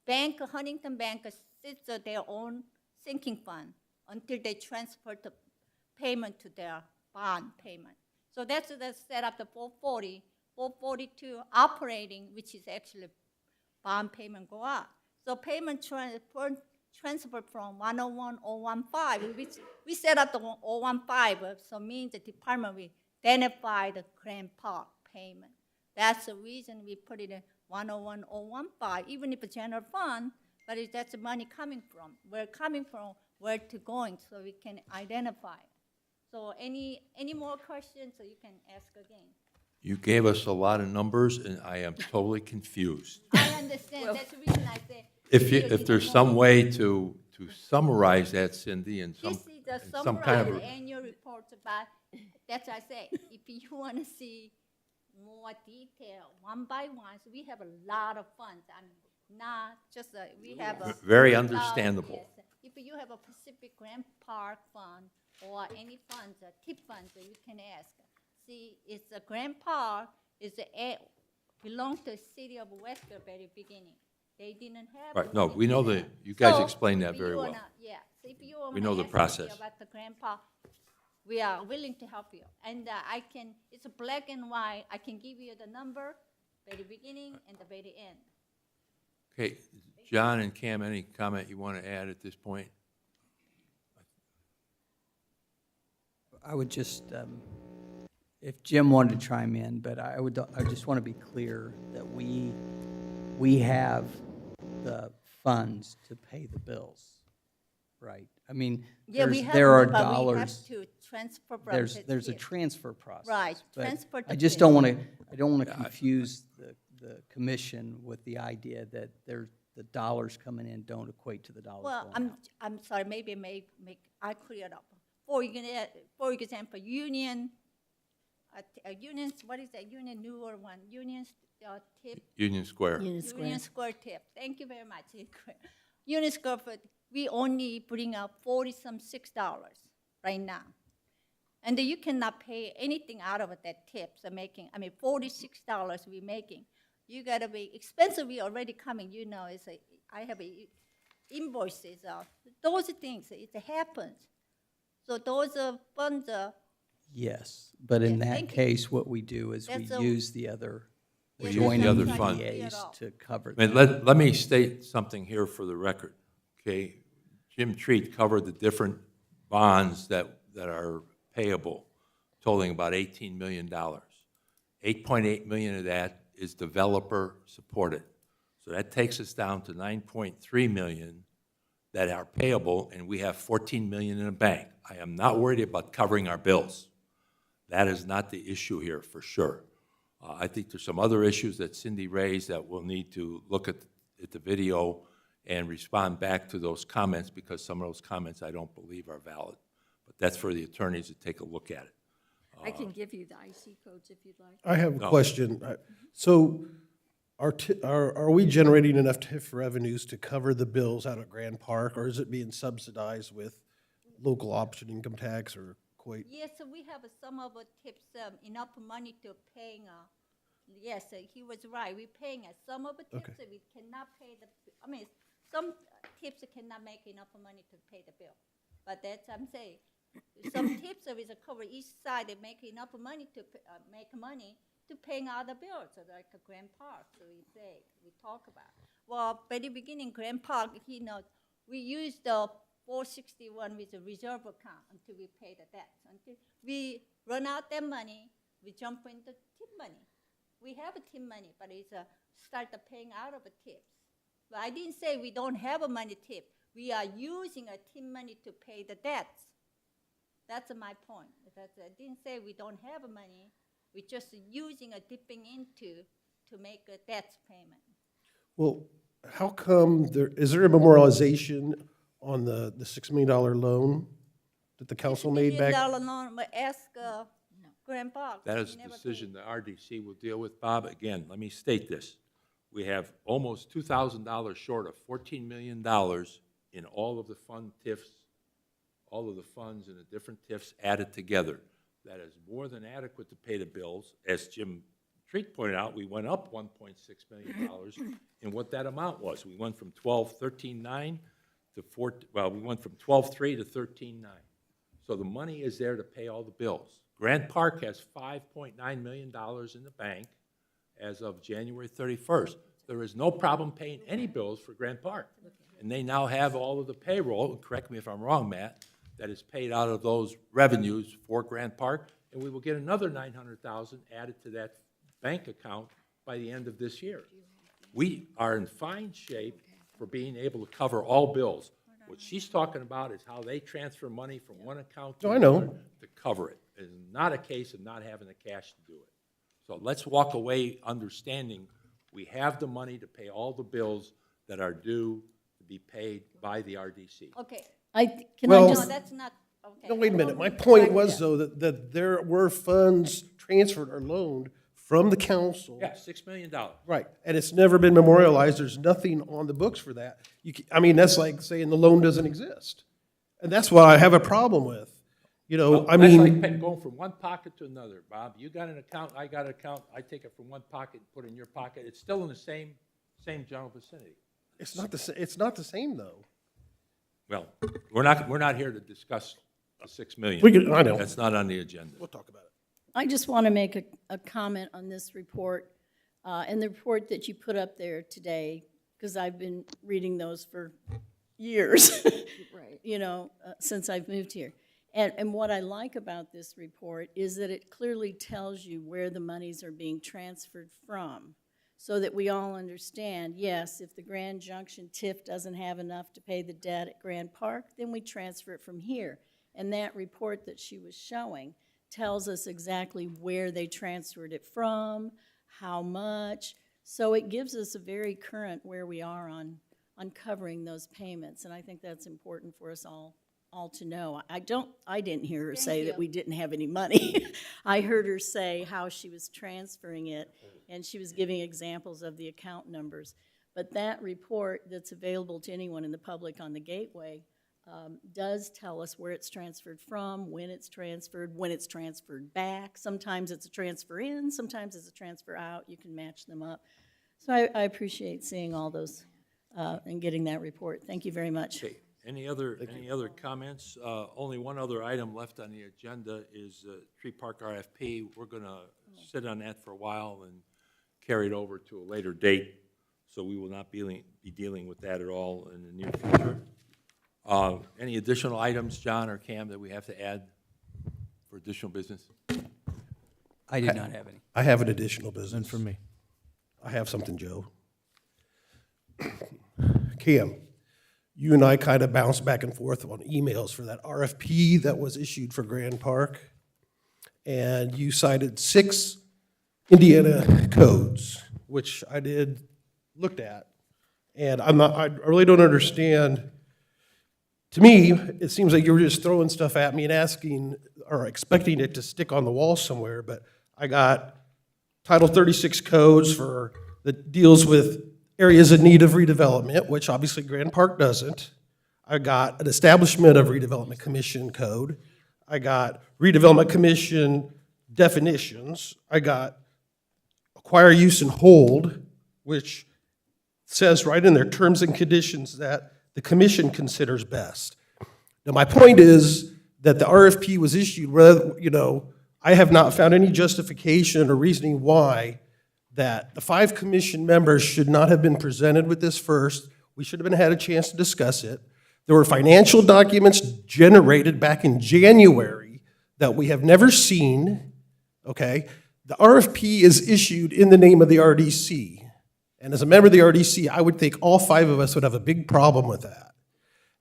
Huntington Bank sits their own sinking fund until they transfer the payment to their bond payment. So that's the set up the 440, 442 operating, which is actually bond payment go up. So payment transfer from 101, 015, which we set up the 015, so means the department will identify the Cran Park payment. That's the reason we put it in 101, 015, even if it's general fund, but that's the money coming from. Where it coming from, where it's going, so we can identify it. So any more questions, so you can ask again. You gave us a lot of numbers, and I am totally confused. I understand, that's the reason I say. If there's some way to summarize that, Cindy, in This is the some kind of summarized annual report, but that's what I say. If you want to see more detail, one by one, so we have a lot of funds. I'm not just, we have a. Very lot, understandable. yes. If you have a Pacific Grand Park Fund or any funds, tip funds, you can ask. See, it's a Grand Park, belongs to the city of Westfield very beginning. They didn't have. Right, no, we know you guys So, explained that if very you well. wanna- Yeah, so if you want We know the to process. about the grandpa, we are willing to help you. And it's a black and white, I can give you the number, very beginning and the very end. Okay, John and Cam, any comment you want to add at this point? I would just, if Jim wanted to chime in, but I just want to be clear that we have the funds to pay the bills, right? I mean, Yeah, we have there are them, but we have dollars, to transfer from there's a the- transfer process. Right, but transfer to I just pay. don't want to, I don't want to confuse the commission with the idea that the dollars coming in don't equate to the dollars Well, going out. I'm sorry, maybe I clear it up. For example, Union, Union, what is that, Union newer one, Union tip, Union Square. Union Square tip. Thank you very much. Union Square, we only bring up $46 right now. And you cannot pay anything out of that tips are making, $46 we're making. You gotta be expensive, we already coming, I have invoices, those things, it happens. So those funds are. Yes, but in Yes, that thank you. case, what we do is we That's a- use the other Yes, joint the other fund. EDAs to cover I mean, that. let me state something here for the record, okay? Jim Treat covered the different bonds that are payable, totaling about $18 million. $8.8 million of that is developer supported. So that takes us down to $9.3 million that are payable, and we have $14 million in the bank. I am not worried about covering our bills. That is not the issue here, for sure. I think there's some other issues that Cindy raised that we'll need to look at the video and respond back to those comments, because some of those comments I don't believe are valid. But that's for the attorneys to take a look at it. I can give you the IC codes if you'd like. I have a No. question. So are we generating enough TIF revenues to cover the bills out at Grand Park, or is it being subsidized with local option income tax or wait. Yes, we have some of the tips, enough money to paying, yes, he was right, we paying some of the tips, Okay. we cannot pay some tips cannot make enough money to pay the bill. But that's, I'm saying, some tips is cover each side, they make enough money to, make money to paying other bills, like Grand Park, so we talk about. Well, by the beginning, Grand Park, we used the 461 with a reserve account until we pay the debts. Until we run out that money, we jump into tip money. We have a tip money, but it's start the paying out of the tips. But I didn't say we don't have a money tip. We are using a tip money to pay the debts. That's my point. I didn't say we don't have money. We're just using a dipping into to make a debts payment. Well, how come is there a memorialization on the $6 million loan that the council made back? $1 million loan, but ask Grand Park. That is He a never decision the RDC will deal with. Bob, again, let me state this. We have almost $2,000 short of $14 million in all of the fund TIFs, all of the funds in the different TIFs added together. That is more than adequate to pay the bills. As Jim Treat pointed out, we went up $1.6 million in what that amount was. We went from 12.13.9 to we went from 12.3 to 13.9. So the money is there to pay all the bills. Grant Park has $5.9 million in the bank as of January 31st. There is no problem paying any bills for Grant Park. And they now have all of the payroll, and correct me if I'm wrong, Matt, that is paid out of those revenues for Grant Park, and we will get another $900,000 added to that bank account by the end of this year. We are in fine shape for being able to cover all bills. What she's talking about is how they transfer money from one account to Oh, I know. another to cover it. It's not a case of not having the cash to do it. So let's walk away understanding we have the money to pay all the bills that are due to be paid by the RDC. Okay. Can Well- I No, just, that's not, okay. No, wait a minute. I My don't point think- was, though, that there were funds transferred or loaned from the council. Yeah, $6 million. Right, and it's never been memorialized. There's nothing on the books for that. I mean, that's like saying the loan doesn't exist. And that's what I have a problem with. Well, I that's mean, like going from one pocket to another, Bob. You got an account, I got an account, I take it from one pocket, put it in your pocket. It's still in the same general vicinity. it's not the same, though. Well, we're not here to discuss the $6 million. I know. That's not on the agenda. We'll talk about it. I just want to make a comment on this report, and the report that you put up there today, because I've been reading those for years, Right. since I've moved here. And what I like about this report is that it clearly tells you where the monies are being transferred from, so that we all understand, yes, if the Grand Junction TIF doesn't have enough to pay the debt at Grand Park, then we transfer it from here. And that report that she was showing tells us exactly where they transferred it from, how much. So it gives us a very current where we are on covering those payments. And I think that's important for us all to know. I didn't hear her say that we didn't have any money. I heard her say how she was transferring it, and she was giving examples of the account numbers. But that report that's available to anyone in the public on the gateway does tell us where it's transferred from, when it's transferred back. Sometimes it's a transfer in, sometimes it's a transfer out. You can match them up. So I appreciate seeing all those and getting that report. Thank you very much. Okay, any other comments? Only one other item left on the agenda is Tree Park RFP. We're gonna sit on that for a while and carry it over to a later date. So we will not be dealing with that at all in the near future. Any additional items, John or Cam, that we have to add for additional business? I did not have any. I have an additional business. And from me. I have something, Joe. Cam, you and I kind of bounced back and forth on emails for that RFP that was issued for Grand Park. And you cited 6 Indiana codes, which I looked at. And I really don't understand. To me, it seems like you were just throwing stuff at me and asking or expecting it to stick on the wall somewhere, but I got Title 36 codes that deals with areas in need of redevelopment, which obviously Grand Park doesn't. I got an Establishment of Redevelopment Commission code. I got redevelopment commission definitions, I got acquire, use, and hold, which says right in their terms and conditions that the commission considers best. Now, my point is that the RFP was issued, I have not found any justification or reasoning why that the 5 commission members should not have been presented with this first. We should have had a chance to discuss it. There were financial documents generated back in January that we have never seen, okay? The RFP is issued in the name of the RDC. And as a member of the RDC, I would think all 5 of us would have a big problem with that.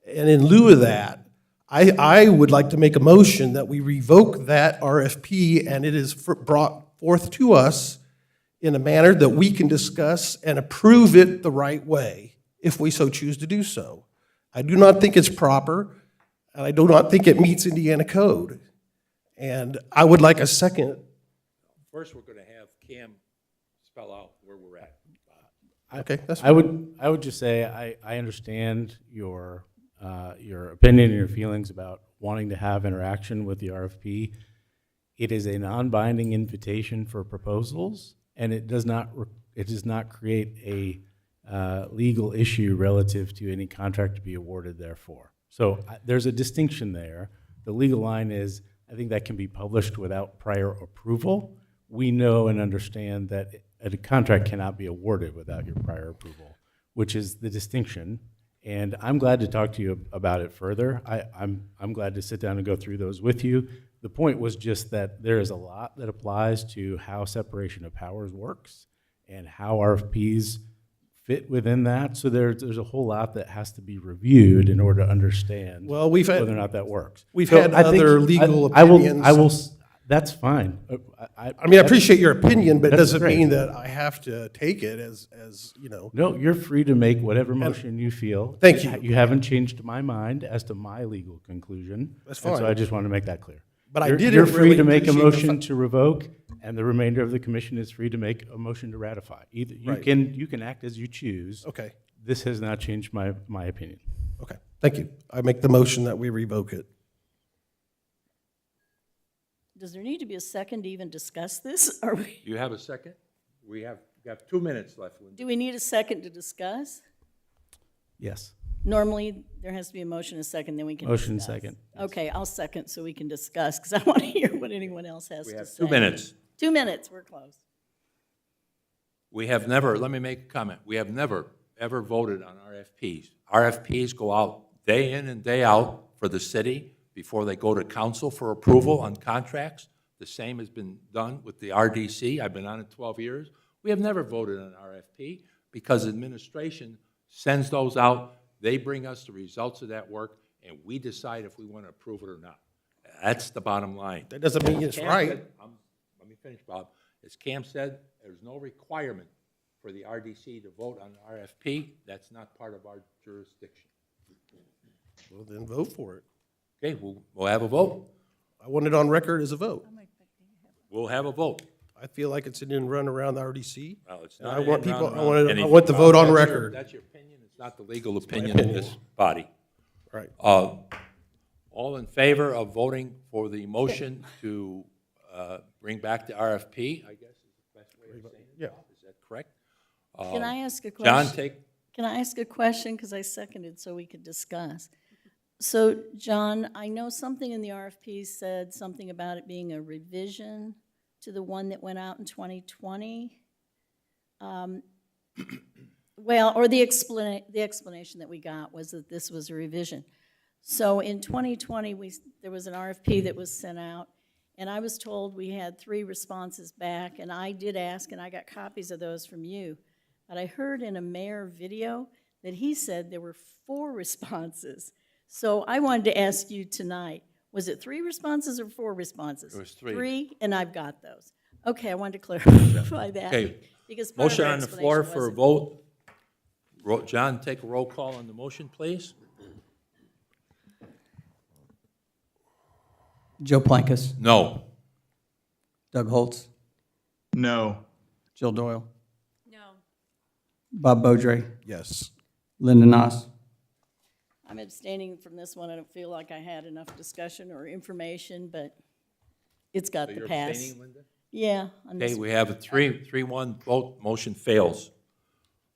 And in lieu of that, I would like to make a motion that we revoke that RFP and it is brought forth to us in a manner that we can discuss and approve it the right way, if we so choose to do so. I do not think it's proper, and I do not think it meets Indiana code. And I would like a second. First, we're going to have Cam spell out where we're at. Okay, that's I would just say I understand your opinion and your feelings about wanting to have interaction with the RFP. It is a non-binding invitation for proposals, and it does not create a legal issue relative to any contract to be awarded therefore. So there's a distinction there. The legal line is, I think that can be published without prior approval. We know and understand that a contract cannot be awarded without your prior approval, which is the distinction. And I'm glad to talk to you about it further. I'm glad to sit down and go through those with you. The point was just that there is a lot that applies to how separation of powers works and how RFPs fit within that. So there's a whole lot that has to be reviewed in order to understand whether or not that works. We've had other legal opinions. That's fine. I appreciate your opinion, but it doesn't mean that I have to take it as. No, you're free to make whatever motion you feel. Thank you. You haven't changed my mind as to my legal conclusion. That's And so fine. I just want to make that clear. But You're free really to make a appreciate motion to revoke, and the remainder of the commission is free to make a motion to ratify. Either Right. you can act as you choose. Okay, This has not changed my opinion. okay, thank you. I make the motion that we revoke it. Does there need to be a second to even discuss this? Are we, You have a second? We have 2 minutes left, Linda. do we need a second to discuss? Yes. Normally, there has to be a motion, a second, then we can Motion discuss. second. Okay, I'll second so we can discuss, because I want to hear what anyone else has We to have say. 2 minutes. 2 minutes, we're close. We have never, let me make a comment, we have never, ever voted on RFPs. RFPs go out day in and day out for the city before they go to council for approval on contracts. The same has been done with the RDC. I've been on it 12 years. We have never voted on an RFP because administration sends those out. They bring us the results of that work, and we decide if we want to approve it or not. That's the bottom line. That doesn't mean it's Cam right. said- let me finish, Bob. As Cam said, there's no requirement for the RDC to vote on an RFP. That's not part of our jurisdiction. Well, then vote for it. Okay, we'll have a vote. I want it on record as a vote. We'll have a vote. I feel like it's an run around the RDC. Well, it's And not I want in, people, round, I want it, I anything. want the vote on That's record. That's your opinion. It's not the legal opinion of this body. Right. All in favor of voting for the motion to bring back the RFP, I guess is the best way of saying it. Yeah. Is that correct? Can I ask a question? John, Can I ask a question, because I seconded so we could discuss? So, John, I know something in the RFP said something about it being a revision to the one that went out in 2020. Well, or the explanation that we got was that this was a revision. So in 2020, there was an RFP that was sent out, and I was told we had 3 responses back, and I did ask, and I got copies of those from you. But I heard in a mayor video that he said there were 4 responses. So I wanted to ask you tonight, was it 3 responses or 4 responses? It was 3. 3, and I've got those. Okay, I wanted to clarify that. Okay. Because part of Motion our on the floor explanation for a wasn't- vote. John, take a roll call on the motion, please. Joe Plankus, No. Doug Holtz, No. Jill Doyle, No. Bob Beaudry, Yes. Linda Noss, I'm abstaining from this one. I don't feel like I had enough discussion or information, but it's got So the you're pass. abstaining, Linda? Yeah. on Okay, this we have a 3-1 vote, motion fails.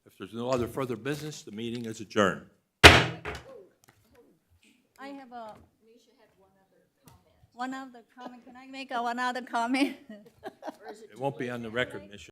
If there's no other further business, the meeting is adjourned. I have one other comment. Can I make one other comment? It won't be on the record, Ms.